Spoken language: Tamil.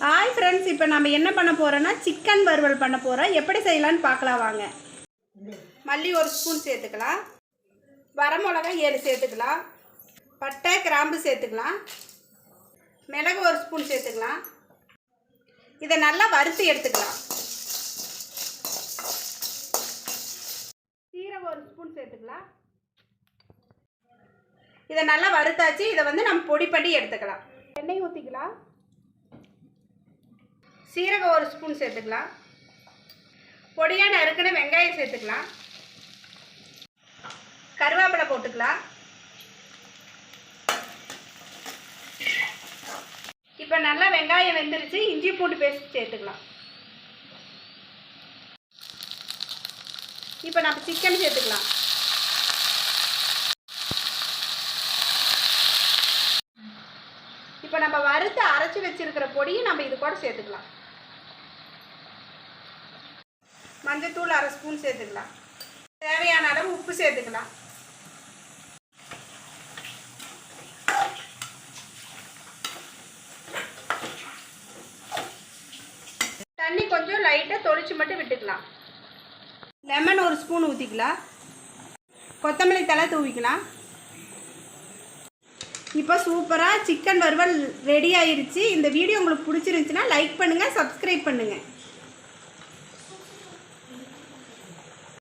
ஹாய் ஃப்ரெண்ட்ஸ், இப்போ நம்ம என்ன பண்ண போகிறோன்னா சிக்கன் வறுவல் பண்ண போகிறோம். எப்படி செய்யலான்னு பார்க்கலாம் வாங்க. மல்லி 1 ஸ்பூன் சேர்த்துக்கலாம். வரமிளகாய் 7 சேர்த்துக்கலாம். பட்டை கிராம்பு சேர்த்துக்கலாம். மிளகு 1 ஸ்பூன் சேர்த்துக்கலாம். இதை நல்லா வறுத்து எடுத்துக்கலாம். சீரகம் 1 ஸ்பூன் சேர்த்துக்கலாம். இதை நல்லா வறுத்தாச்சு. இதை நம்ம பொடி பண்ணி எடுத்துக்கலாம். எண்ணெய் ஊற்றிக்கலாம். சீரகம் 1 ஸ்பூன் சேர்த்துக்கலாம். பொடியாக நறுக்கின வெங்காயம் சேர்த்துக்கலாம். கருவேப்பிலை போட்டுக்கலாம். இப்போ நல்லா வெங்காயம் வெந்துருச்சு. இஞ்சி பூண்டு பேஸ்ட் சேர்த்துக்கலாம். இப்போ நம்ம சிக்கன் சேர்த்துக்கலாம். இப்போ நம்ம வறுத்து அரைச்சி வச்சிருக்கிற பொடியை நம்ம இது கூட சேர்த்துக்கலாம். மஞ்சத்தூள் 1/2 ஸ்பூன் சேர்த்துக்கலாம். தேவையான அளவு உப்பு சேர்த்துக்கலாம். தண்ணி கொஞ்சம் லைட்டாக தொளிச்சு மட்டும் விட்டுக்கலாம். லெமன் 1 ஸ்பூன் ஊற்றிக்கலாம். கொத்தமல்லி தழை தூவிக்கலாம். இப்போ சூப்பராக சிக்கன் வறுவல் ரெடி ஆயிருச்சு. இந்த வீடியோ உங்களுக்கு பிடிச்சிருந்துச்சுன்னா லைக் பண்ணுங்கள், சப்ஸ்கிரைப் பண்ணுங்கள்.